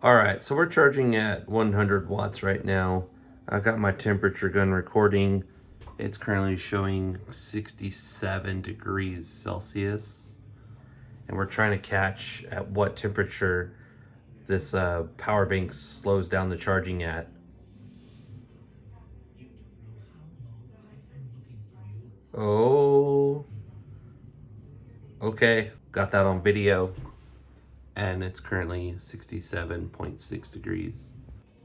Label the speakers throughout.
Speaker 1: All right, so we're charging at 100 watts right now. I got my temperature gun recording. It's currently showing 67 degrees Celsius. And we're trying to catch at what temperature this power bank slows down the charging at. Oh, okay. Got that on video. And it's currently 67.6 degrees.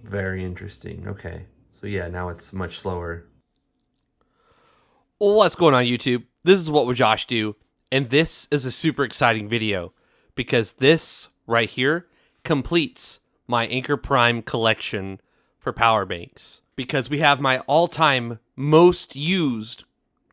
Speaker 1: Very interesting. Okay. So yeah, now it's much slower.
Speaker 2: What's going on, YouTube? This is What Would Josh Do? And this is a super exciting video because this right here completes my Anker Prime collection for power banks. Because we have my all-time most used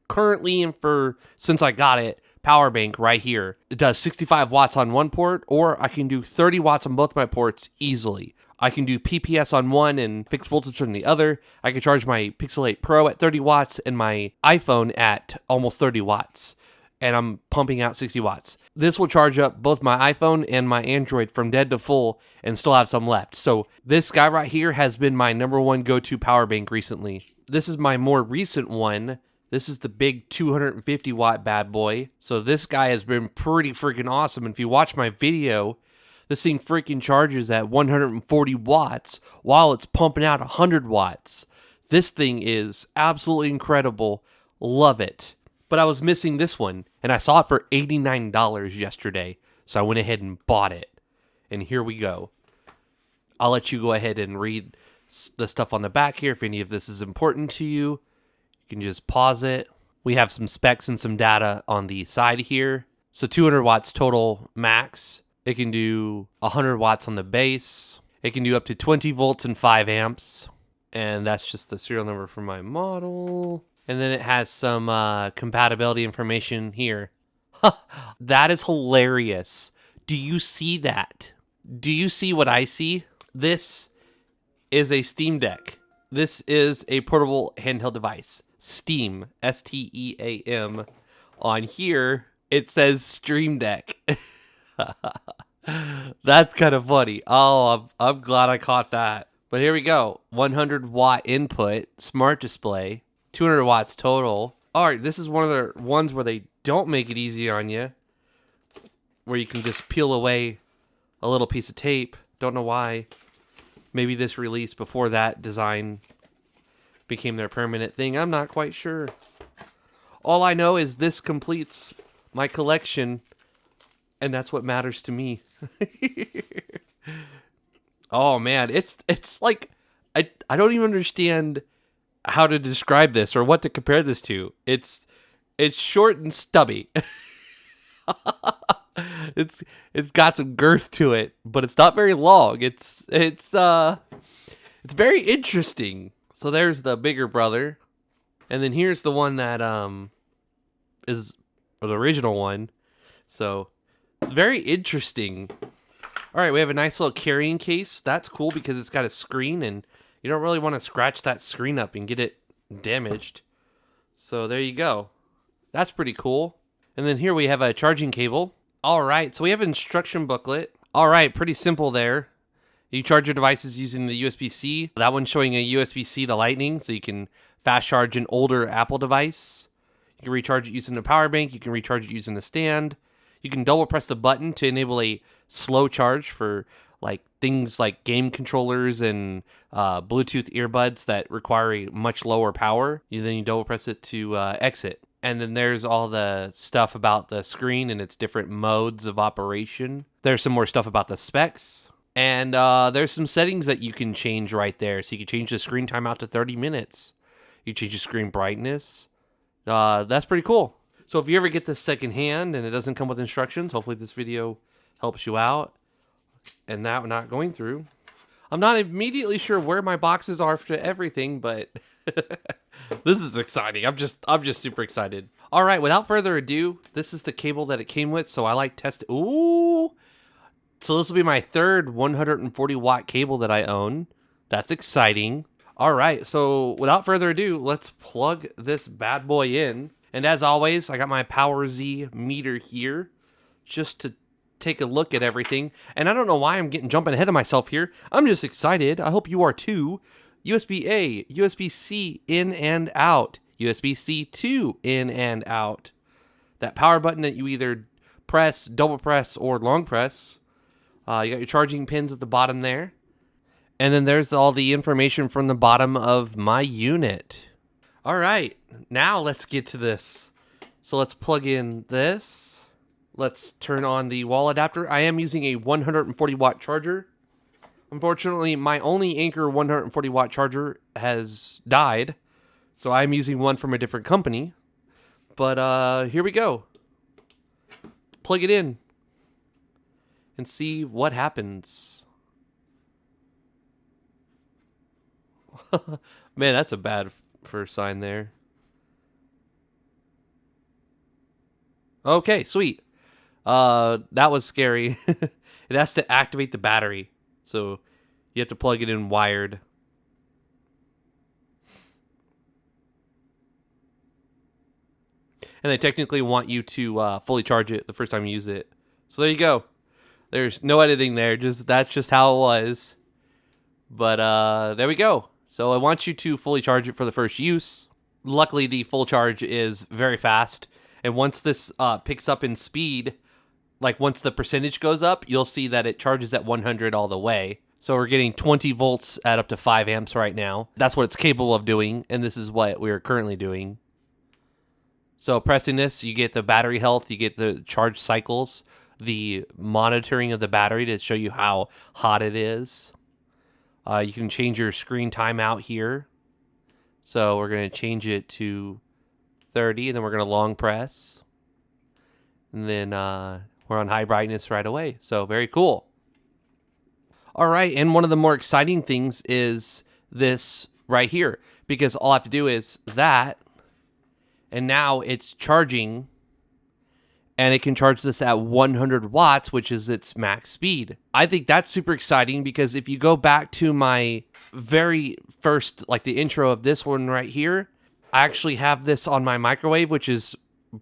Speaker 2: currently and for since I got it power bank right here. It does 65 watts on one port, or I can do 30 watts on both my ports easily. I can do PPS on one and fixed voltage on the other. I can charge my Pixel 8 Pro at 30 watts and my iPhone at almost 30 watts. And I'm pumping out 60 watts. This will charge up both my iPhone and my Android from dead to full and still have some left. So this guy right here has been my number one go-to power bank recently. This is my more recent one. This is the big 250 watt bad boy. So this guy has been pretty freaking awesome. And if you watch my video, this thing freaking charges at 140 watts while it's pumping out 100 watts. This thing is absolutely incredible. Love it. But I was missing this one, and I saw it for $89 yesterday. So I went ahead and bought it. And here we go. I'll let you go ahead and read the stuff on the back here if any of this is important to you. You can just pause it. We have some specs and some data on the side here. So 200 watts total max. It can do 100 watts on the base. It can do up to 20 volts and 5 amps. And that's just the serial number for my model. And then it has some compatibility information here. That is hilarious. Do you see that? Do you see what I see? This is a Steam Deck. This is a portable handheld device. Steam, S-T-E-A-M. On here, it says Stream Deck. That's kind of funny. Oh, I'm glad I caught that. But here we go. 100 watt input, smart display, 200 watts total. All right, this is one of the ones where they don't make it easy on you, where you can just peel away a little piece of tape. Don't know why. Maybe this release before that design became their permanent thing. I'm not quite sure. All I know is this completes my collection, and that's what matters to me. Oh man, it's like I don't even understand how to describe this or what to compare this to. It's short and stubby. It's got some girth to it, but it's not very long. It's very interesting. So there's the bigger brother, and then here's the one that is the original one. So it's very interesting. All right, we have a nice little carrying case. That's cool because it's got a screen, and you don't really want to scratch that screen up and get it damaged. So there you go. That's pretty cool. And then here we have a charging cable. All right, so we have an instruction booklet. All right, pretty simple there. You charge your devices using the USB-C. That one's showing a USB-C to Lightning, so you can fast charge an older Apple device. You can recharge it using a power bank. You can recharge it using a stand. You can double press the button to enable a slow charge for like things like game controllers and Bluetooth earbuds that require a much lower power. Then you double press it to exit. And then there's all the stuff about the screen and its different modes of operation. There's some more stuff about the specs. And there's some settings that you can change right there. So you can change the screen time out to 30 minutes. You change the screen brightness. That's pretty cool. So if you ever get this secondhand and it doesn't come with instructions, hopefully this video helps you out. And that we're not going through. I'm not immediately sure where my boxes are for everything, but this is exciting. I'm just super excited. All right, without further ado, this is the cable that it came with. So I like test. Ooh. So this will be my third 140 watt cable that I own. That's exciting. All right, so without further ado, let's plug this bad boy in. And as always, I got my Power Z meter here just to take a look at everything. And I don't know why I'm jumping ahead of myself here. I'm just excited. I hope you are too. USB-A, USB-C in and out, USB-C 2 in and out. That power button that you either press, double press, or long press. You got your charging pins at the bottom there. And then there's all the information from the bottom of my unit. All right, now let's get to this. So let's plug in this. Let's turn on the wall adapter. I am using a 140 watt charger. Unfortunately, my only Anker 140 watt charger has died. So I'm using one from a different company. But here we go. Plug it in and see what happens. Man, that's a bad first sign there. Okay, sweet. That was scary. It has to activate the battery. So you have to plug it in wired. And they technically want you to fully charge it the first time you use it. So there you go. There's no editing there. That's just how it was. But there we go. So I want you to fully charge it for the first use. Luckily, the full charge is very fast. And once this picks up in speed, like once the percentage goes up, you'll see that it charges at 100 all the way. So we're getting 20 volts at up to 5 amps right now. That's what it's capable of doing. And this is what we're currently doing. So pressing this, you get the battery health, you get the charge cycles, the monitoring of the battery to show you how hot it is. You can change your screen timeout here. So we're going to change it to 30, and then we're going to long press. And then we're on high brightness right away. So very cool. All right, and one of the more exciting things is this right here, because all I have to do is that, and now it's charging, and it can charge this at 100 watts, which is its max speed. I think that's super exciting because if you go back to my very first, like the intro of this one right here, I actually have this on my microwave, which is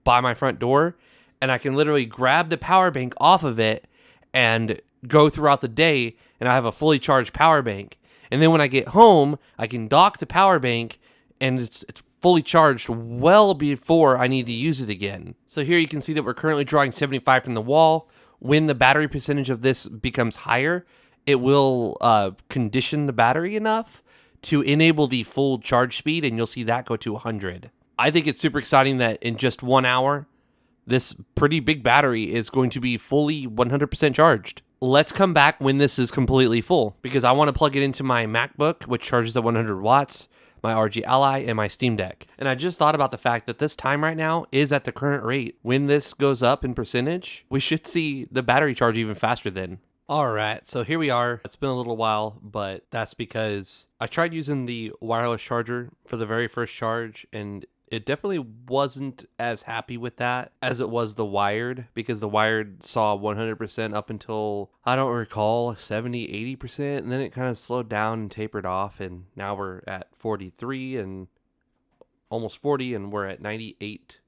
Speaker 2: by my front door, and I can literally grab the power bank off of it and go throughout the day, and I have a fully charged power bank. And then when I get home, I can dock the power bank, and it's fully charged well before I need to use it again. So here you can see that we're currently drawing 75 from the wall. When the battery percentage of this becomes higher, it will condition the battery enough to enable the full charge speed, and you'll see that go to 100. I think it's super exciting that in just 1 hour, this pretty big battery is going to be fully 100% charged. Let's come back when this is completely full, because I want to plug it into my MacBook, which charges at 100 watts, my ROG Ally, and my Steam Deck. And I just thought about the fact that this time right now is at the current rate. When this goes up in percentage, we should see the battery charge even faster then. All right, so here we are. It's been a little while, but that's because I tried using the wireless charger for the very first charge, and it definitely wasn't as happy with that as it was the wired, because the wired saw 100% up until, I don't recall, 70, 80%, and then it kind of slowed down and tapered off, and now we're at 43 and almost 40, and we're at 98%,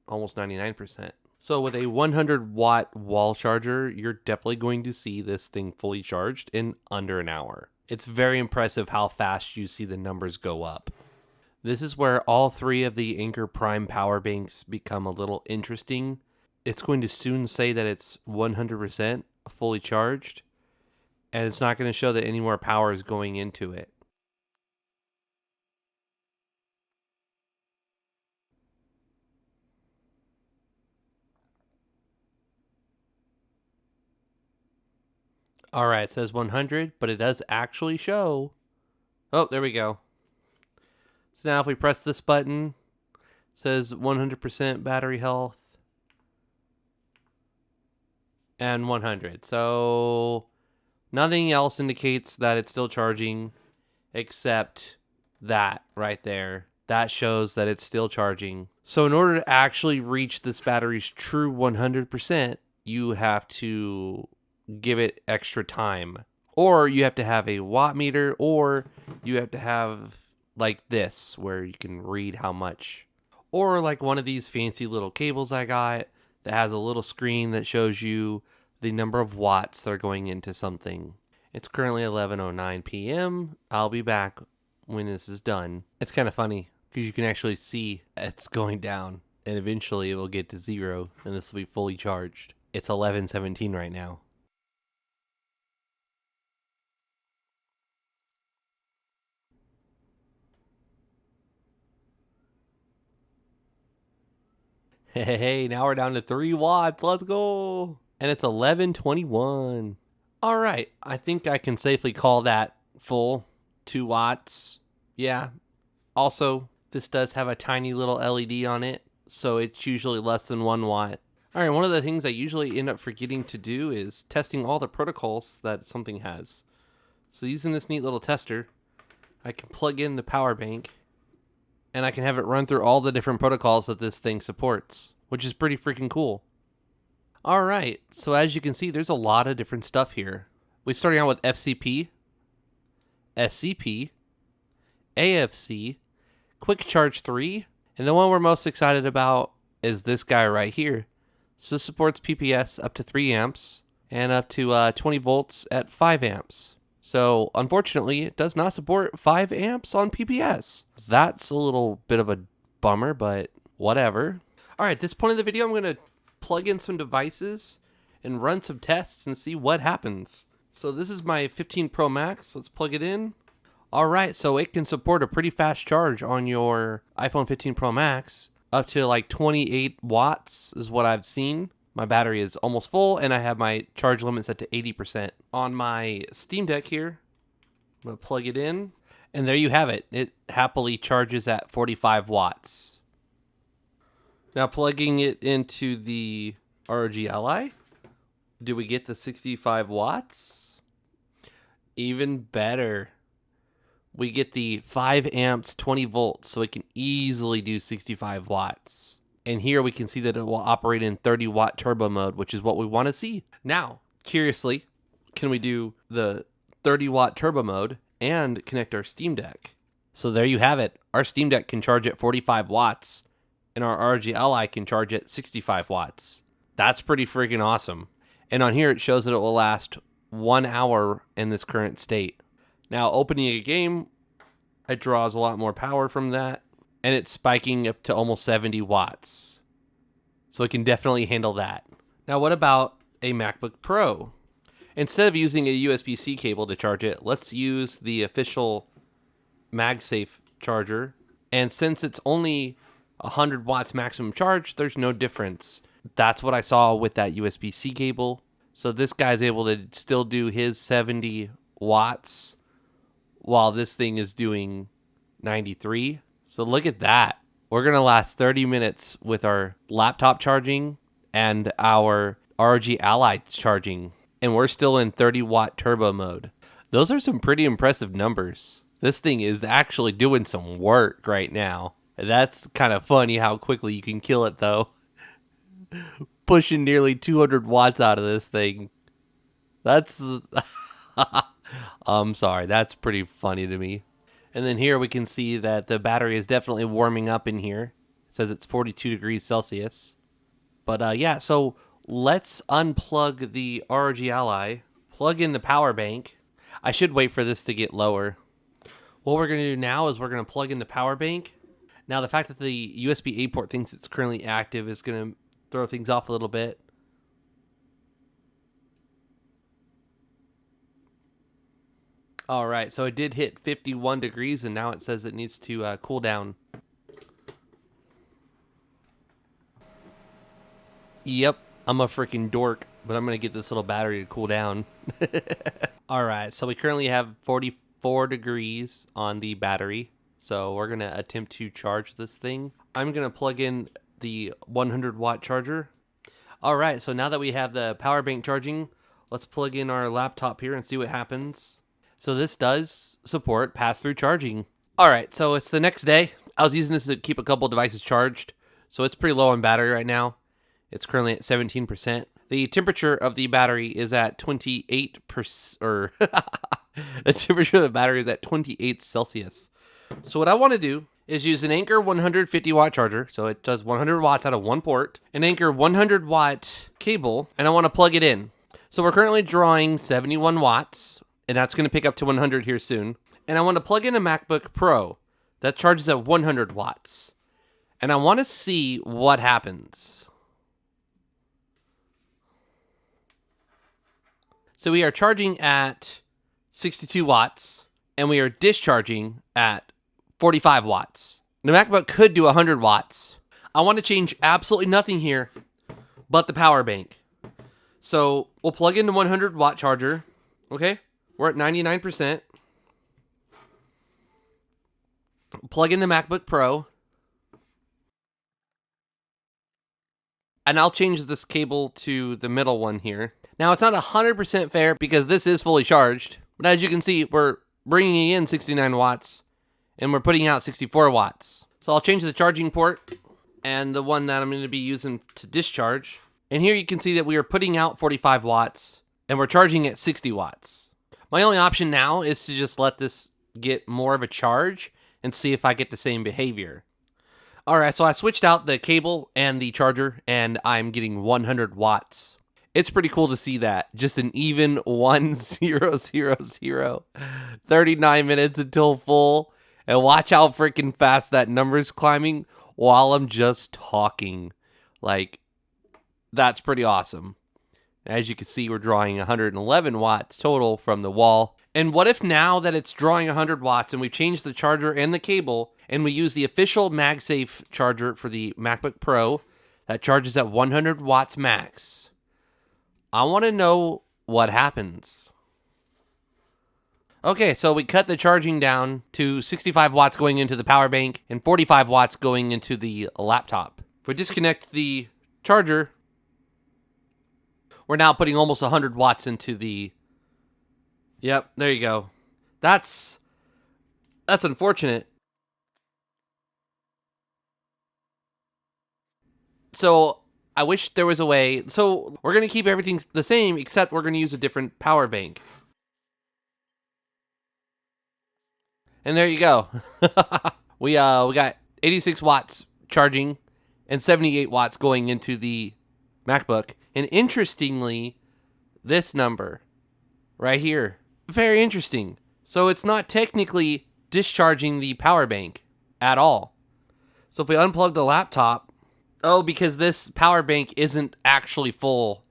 Speaker 2: almost 99%. So with a 100 watt wall charger, you're definitely going to see this thing fully charged in under an hour. It's very impressive how fast you see the numbers go up. This is where all three of the Anker Prime power banks become a little interesting. It's going to soon say that it's 100% fully charged, and it's not going to show that any more power is going into it. All right, it says 100, but it does actually show. Oh, there we go. So now if we press this button, it says 100% battery health and 100. So nothing else indicates that it's still charging except that right there. That shows that it's still charging. So in order to actually reach this battery's true 100%, you have to give it extra time. Or you have to have a watt meter, or you have to have like this where you can read how much. Or like one of these fancy little cables I got that has a little screen that shows you the number of watts that are going into something. It's currently 11:09 p.m. I'll be back when this is done. It's kind of funny because you can actually see it's going down, and eventually it will get to 0 and this will be fully charged. It's 11:17 right now. Hey, now we're down to 3 watts. Let's go. And it's 11:21. All right, I think I can safely call that full. 2 watts. Yeah. Also, this does have a tiny little LED on it, so it's usually less than 1 watt. All right, one of the things I usually end up forgetting to do is testing all the protocols that something has. So using this neat little tester, I can plug in the power bank, and I can have it run through all the different protocols that this thing supports, which is pretty freaking cool. All right, so as you can see, there's a lot of different stuff here. We're starting out with FCP, SCP, AFC, Quick Charge 3, and the one we're most excited about is this guy right here. So this supports PPS up to 3 amps and up to 20 volts at 5 amps. So unfortunately, it does not support 5 amps on PPS. That's a little bit of a bummer, but whatever. All right, at this point in the video, I'm going to plug in some devices and run some tests and see what happens. So this is my 15 Pro Max. Let's plug it in. All right, so it can support a pretty fast charge on your iPhone 15 Pro Max. Up to like 28 watts is what I've seen. My battery is almost full, and I have my charge limit set to 80%. On my Steam Deck here, I'm going to plug it in, and there you have it. It happily charges at 45 watts. Now plugging it into the ROG Ally, do we get the 65 watts? Even better. We get the 5 amps, 20 volts, so it can easily do 65 watts. And here we can see that it will operate in 30 watt turbo mode, which is what we want to see. Now, curiously, can we do the 30 watt turbo mode and connect our Steam Deck? So there you have it. Our Steam Deck can charge at 45 watts, and our ROG Ally can charge at 65 watts. That's pretty freaking awesome. And on here, it shows that it will last 1 hour in this current state. Now, opening a game, it draws a lot more power from that, and it's spiking up to almost 70 watts. So it can definitely handle that. Now, what about a MacBook Pro? Instead of using a USB-C cable to charge it, let's use the official MagSafe charger. And since it's only 100 watts maximum charge, there's no difference. That's what I saw with that USB-C cable. So this guy's able to still do his 70 watts while this thing is doing 93. So look at that. We're going to last 30 minutes with our laptop charging and our ROG Ally charging. And we're still in 30 watt turbo mode. Those are some pretty impressive numbers. This thing is actually doing some work right now. That's kind of funny how quickly you can kill it though. Pushing nearly 200 watts out of this thing. That's... I'm sorry, that's pretty funny to me. And then here we can see that the battery is definitely warming up in here. It says it's 42 degrees Celsius. But yeah, so let's unplug the ROG Ally, plug in the power bank. I should wait for this to get lower. What we're going to do now is we're going to plug in the power bank. Now the fact that the USB-A port thinks it's currently active is going to throw things off a little bit. All right, so it did hit 51 degrees, and now it says it needs to cool down. Yep, I'm a freaking dork, but I'm going to get this little battery to cool down. All right, so we currently have 44 degrees on the battery, so we're going to attempt to charge this thing. I'm going to plug in the 100 watt charger. All right, so now that we have the power bank charging, let's plug in our laptop here and see what happens. So this does support pass-through charging. All right, so it's the next day. I was using this to keep a couple devices charged, so it's pretty low on battery right now. It's currently at 17%. The temperature of the battery is at 28%, the temperature of the battery is at 28 Celsius. So what I want to do is use an Anker 150 watt charger. So it does 100 watts out of one port, an Anker 100 watt cable, and I want to plug it in. So we're currently drawing 71 watts, and that's going to pick up to 100 here soon. And I want to plug in a MacBook Pro that charges at 100 watts. And I want to see what happens. So we are charging at 62 watts, and we are discharging at 45 watts. The MacBook could do 100 watts. I want to change absolutely nothing here but the power bank. So we'll plug in the 100 watt charger. Okay, we're at 99%. Plug in the MacBook Pro. And I'll change this cable to the middle one here. Now, it's not 100% fair because this is fully charged. But as you can see, we're bringing in 69 watts and we're putting out 64 watts. So I'll change the charging port and the one that I'm going to be using to discharge. And here you can see that we are putting out 45 watts and we're charging at 60 watts. My only option now is to just let this get more of a charge and see if I get the same behavior. All right, so I switched out the cable and the charger and I'm getting 100 watts. It's pretty cool to see that. Just an even 1000. 39 minutes until full. And watch how freaking fast that number's climbing while I'm just talking. Like, that's pretty awesome. As you can see, we're drawing 111 watts total from the wall. And what if now that it's drawing 100 watts and we change the charger and the cable and we use the official MagSafe charger for the MacBook Pro that charges at 100 watts max? I want to know what happens. Okay, so we cut the charging down to 65 watts going into the power bank and 45 watts going into the laptop. If we disconnect the charger, we're now putting almost 100 watts into the... Yep, there you go. That's unfortunate. So I wish there was a way. So we're going to keep everything the same, except we're going to use a different power bank. And there you go. we got 86 watts charging and 78 watts going into the MacBook. And interestingly, this number right here, very interesting. So it's not technically discharging the power bank at all. So if we unplug the laptop, oh, because this power bank isn't actually full.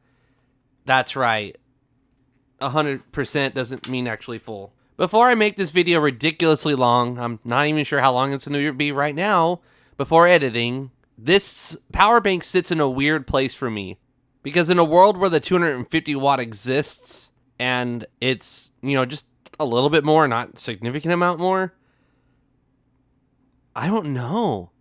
Speaker 2: That's right. 100% doesn't mean actually full. Before I make this video ridiculously long, I'm not even sure how long it's going to be right now, before editing, this power bank sits in a weird place for me. Because in a world where the 250 watt exists, and it's, just a little bit more, not a significant amount more, I don't know.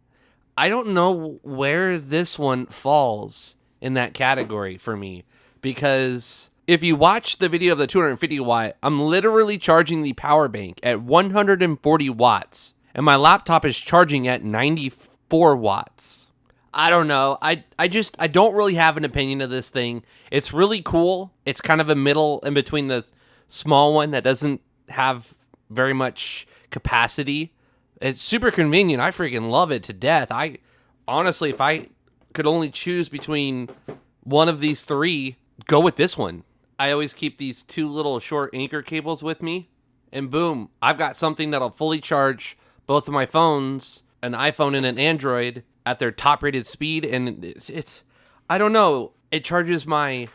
Speaker 2: I don't know where this one falls in that category for me. Because if you watch the video of the 250 watt, I'm literally charging the power bank at 140 watts. And my laptop is charging at 94 watts. I don't know. I don't really have an opinion of this thing. It's really cool. It's kind of a middle in between the small one that doesn't have very much capacity. It's super convenient. I freaking love it to death. I honestly, if I could only choose between one of these three, go with this one. I always keep these two little short Anker cables with me, and boom, I've got something that'll fully charge both of my phones, an iPhone and an Android, at their top rated speed. And it's I don't know, it charges my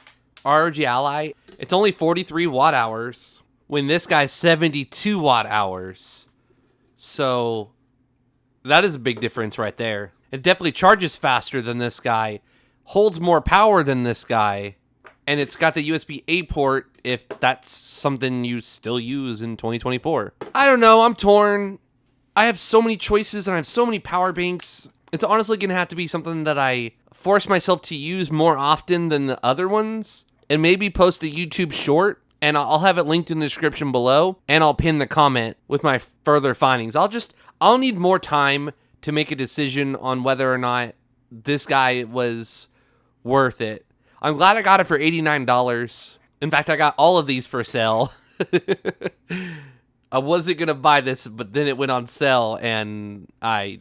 Speaker 2: ROG Ally. It's only 43 watt hours when this guy's 72 watt hours. So that is a big difference right there. It definitely charges faster than this guy, holds more power than this guy, and it's got the USB-A port if that's something you still use in 2024. I don't know, I'm torn. I have so many choices and I have so many power banks. It's honestly going to have to be something that I force myself to use more often than the other ones, and maybe post a YouTube short, and I'll have it linked in the description below, and I'll pin the comment with my further findings. I'll need more time to make a decision on whether or not this guy was worth it. I'm glad I got it for $89. In fact, I got all of these for sale. I wasn't gonna buy this, but then it went on sale, and and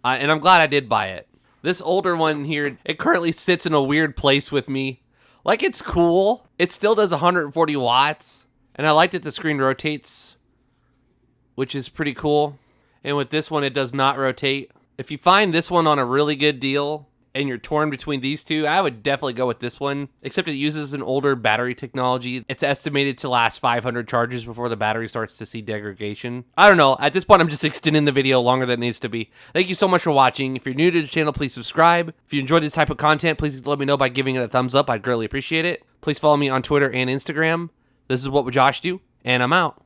Speaker 2: I'm glad I did buy it. This older one here, it currently sits in a weird place with me. Like, it's cool. It still does 140 watts, and I like that the screen rotates, which is pretty cool. And with this one, it does not rotate. If you find this one on a really good deal and you're torn between these two, I would definitely go with this one, except it uses an older battery technology. It's estimated to last 500 charges before the battery starts to see degradation. I don't know. At this point, I'm just extending the video longer than it needs to be. Thank you so much for watching. If you're new to the channel, please subscribe. If you enjoyed this type of content, please let me know by giving it a thumbs up. I'd greatly appreciate it. Please follow me on Twitter and Instagram. This is What Would Josh Do? And I'm out.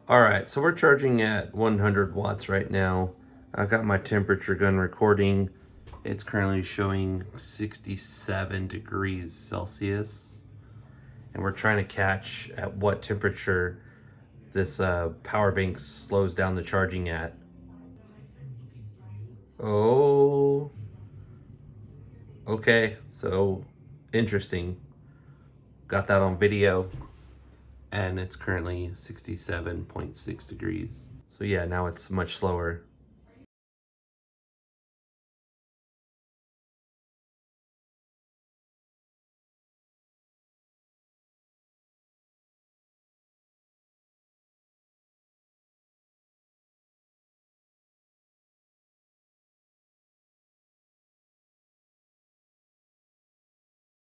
Speaker 1: Alright, so we're charging at 100 watts right now. I got my temperature gun recording. It's currently showing 67 degrees Celsius. And we're trying to catch at what temperature this power bank slows down the charging at. Oh, okay, so interesting. Got that on video, and it's currently 67.6 degrees. So yeah, now it's much slower.